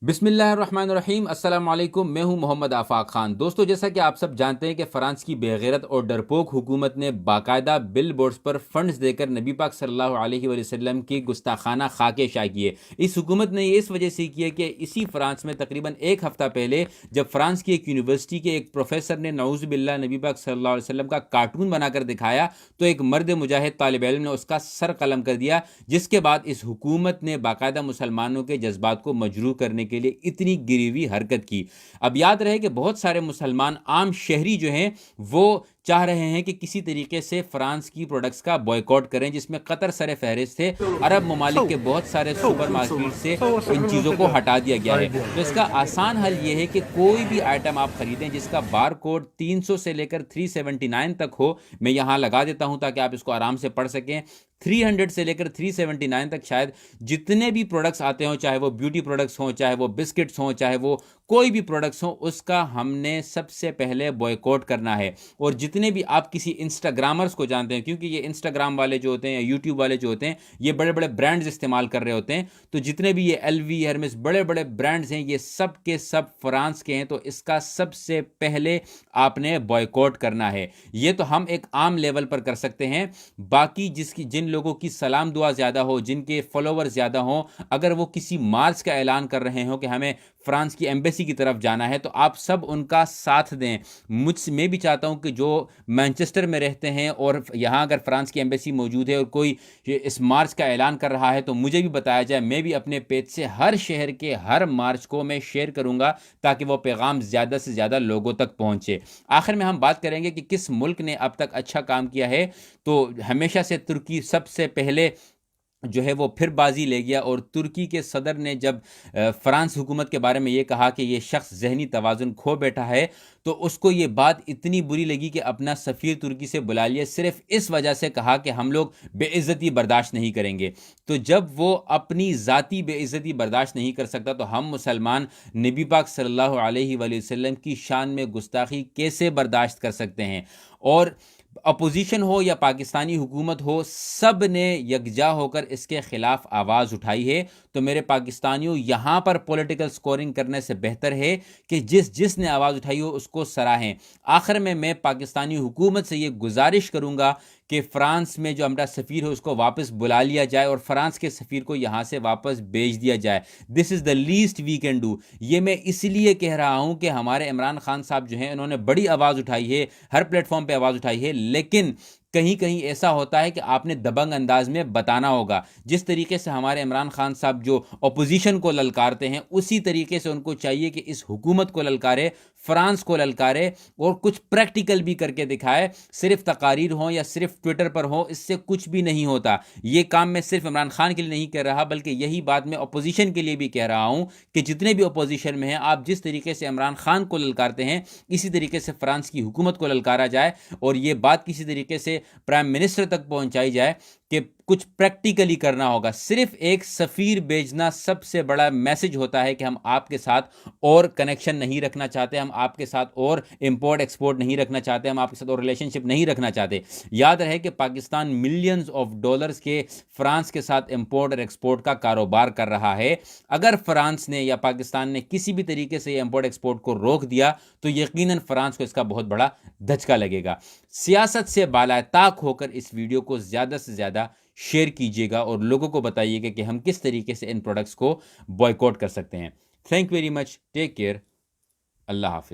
بسم اللہ الرحمن الرحیم، السلام علیکم۔ میں ہوں محمد آفاق خان۔ دوستو، جیسا کہ آپ سب جانتے ہیں کہ فرانس کی بے غیرت اور ڈرپوک حکومت نے باقاعدہ بل بورڈز پر فنڈز دے کر نبی پاک صلی اللہ علیہ وآلہ وسلم کی گستاخانہ خاکے شائع کیے۔ اس حکومت نے یہ اس وجہ سے کیا کہ اسی فرانس میں تقریباً ایک ہفتہ پہلے جب فرانس کی ایک یونیورسٹی کے ایک پروفیسر نے نعوذ باللہ نبی پاک صلی اللہ علیہ وسلم کا کارٹون بنا کر دکھایا تو ایک مرد مجاہد طالب علم نے اس کا سر قلم کر دیا، جس کے بعد اس حکومت نے باقاعدہ مسلمانوں کے جذبات کو مجروح کرنے کے لیے اتنی گری ہوئی حرکت کی۔ اب یاد رہے کہ بہت سارے مسلمان عام شہری جو ہیں وہ چاہ رہے ہیں کہ کسی طریقے سے فرانس کی پروڈکٹس کا بوائیکاٹ کریں، جس میں قطر سر فہرست ہے۔ عرب ممالک کے بہت سارے سپر مارکیٹ سے ان چیزوں کو ہٹا دیا گیا ہے۔ تو اس کا آسان حل یہ ہے کہ کوئی بھی آئٹم آپ خریدیں جس کا بار کوڈ 300 سے لے کر 379 تک ہو، میں یہاں لگا دیتا ہوں تاکہ آپ اس کو آرام سے پڑھ سکیں۔ 300 سے لے کر 379 تک شاید جتنے بھی پروڈکٹس آتے ہوں، چاہے وہ بیوٹی پروڈکٹس ہوں، چاہے وہ بسکٹس ہوں، چاہے وہ کوئی بھی پروڈکٹس ہوں، اس کا ہم نے سب سے پہلے بوائیکاٹ کرنا ہے۔ اور جتنے بھی آپ کسی انسٹاگرامرز کو جانتے ہیں، کیونکہ یہ انسٹاگرام والے جو ہوتے ہیں یا یوٹیوب والے جو ہوتے ہیں یہ بڑے بڑے برانڈز استعمال کر رہے ہوتے ہیں، تو جتنے بھی یہ ایل وی، ہرمس، بڑے بڑے برانڈز ہیں، یہ سب کے سب فرانس کے ہیں۔ تو اس کا سب سے پہلے آپ نے بوائیکاٹ کرنا ہے۔ یہ تو ہم ایک عام لیول پر کر سکتے ہیں۔ باقی جن لوگوں کی سلام دعا زیادہ ہو، جن کے فالوور زیادہ ہوں، اگر وہ کسی مارچ کا اعلان کر رہے ہوں کہ ہمیں فرانس کی ایمبیسی کی طرف جانا ہے، تو آپ سب ان کا ساتھ دیں۔ میں بھی چاہتا ہوں کہ جو مانچسٹر میں رہتے ہیں اور یہاں اگر فرانس کی ایمبیسی موجود ہے اور کوئی اس مارچ کا اعلان کر رہا ہے تو مجھے بھی بتایا جائے، میں بھی اپنے پیج سے ہر شہر کے ہر مارچ کو میں شیئر کروں گا تاکہ وہ پیغام زیادہ سے زیادہ لوگوں تک پہنچے۔ آخر میں ہم بات کریں گے کہ کس ملک نے اب تک اچھا کام کیا ہے، تو ہمیشہ سے ترکی سب سے پہلے جو ہے وہ پھر بازی لے گیا، اور ترکی کے صدر نے جب فرانس حکومت کے بارے میں یہ کہا کہ یہ شخص ذہنی توازن کھو بیٹھا ہے، تو اس کو یہ بات اتنی بری لگی کہ اپنا سفیر ترکی سے بلا لیا، صرف اس وجہ سے کہا کہ ہم لوگ بے عزتی برداشت نہیں کریں گے۔ تو جب وہ اپنی ذاتی بے عزتی برداشت نہیں کر سکتا تو ہم مسلمان نبی پاک صلی اللہ علیہ وآلہ وسلم کی شان میں گستاخی کیسے برداشت کر سکتے ہیں؟ اور اپوزیشن ہو یا پاکستانی حکومت ہو، سب نے یکجا ہو کر اس کے خلاف آواز اٹھائی ہے۔ تو میرے پاکستانیوں، یہاں پر پولیٹیکل سکورنگ کرنے سے بہتر ہے کہ جس نے آواز اٹھائی ہو اس کو سراہیں۔ آخر میں پاکستانی حکومت سے یہ گزارش کروں گا کہ فرانس میں جو ہمارا سفیر ہے اس کو واپس بلا لیا جائے اور فرانس کے سفیر کو یہاں سے واپس بھیج دیا جائے۔ This is the least we can do. یہ میں اس لیے کہہ رہا ہوں کہ ہمارے عمران خان صاحب جو ہیں، انہوں نے بڑی آواز اٹھائی ہے، ہر پلیٹ فارم پہ آواز اٹھائی ہے، لیکن کہیں کہیں ایسا ہوتا ہے کہ آپ نے دبنگ انداز میں بتانا ہوگا۔ جس طریقے سے ہمارے عمران خان صاحب جو اپوزیشن کو للکارتے ہیں، اسی طریقے سے ان کو چاہیے کہ اس حکومت کو للکارے، فرانس کو للکارے اور کچھ پریکٹیکل بھی کر کے دکھائے۔ صرف تقاریر ہوں یا صرف ٹویٹر پر ہوں، اس سے کچھ بھی نہیں ہوتا۔ یہ کام میں صرف عمران خان کے لیے نہیں کہہ رہا، بلکہ یہی بات میں اپوزیشن کے لیے بھی کہہ رہا ہوں کہ جتنے بھی اپوزیشن میں ہیں، آپ جس طریقے سے عمران خان کو للکارتے ہیں، اسی طریقے سے فرانس کی حکومت کو للکارا جائے، اور یہ بات کسی طریقے سے پرائم منسٹر تک پہنچائی جائے کہ کچھ پریکٹیکلی کرنا ہوگا۔ صرف ایک سفیر بھیجنا سب سے بڑا میسج ہوتا ہے کہ ہم آپ کے ساتھ اور کنیکشن نہیں رکھنا چاہتے، ہم آپ کے ساتھ اور امپورٹ ایکسپورٹ نہیں رکھنا چاہتے، ہم آپ کے ساتھ اور ریلیشن شپ نہیں رکھنا چاہتے۔ یاد رہے کہ پاکستان ملینز آف ڈالرز کے فرانس کے ساتھ امپورٹ اور ایکسپورٹ کا کاروبار کر رہا ہے۔ اگر فرانس نے یا پاکستان نے کسی بھی طریقے سے یہ امپورٹ ایکسپورٹ کو روک دیا تو یقیناً فرانس کو اس کا بہت بڑا دھچکا لگے گا۔ سیاست سے بالائے طاق ہو کر اس ویڈیو کو زیادہ سے زیادہ شیئر کیجیے گا اور لوگوں کو بتائیے گا کہ ہم کس طریقے سے ان پروڈکٹس کو بوائیکاٹ کر سکتے ہیں۔ Thank you very much, take care, اللہ حافظ۔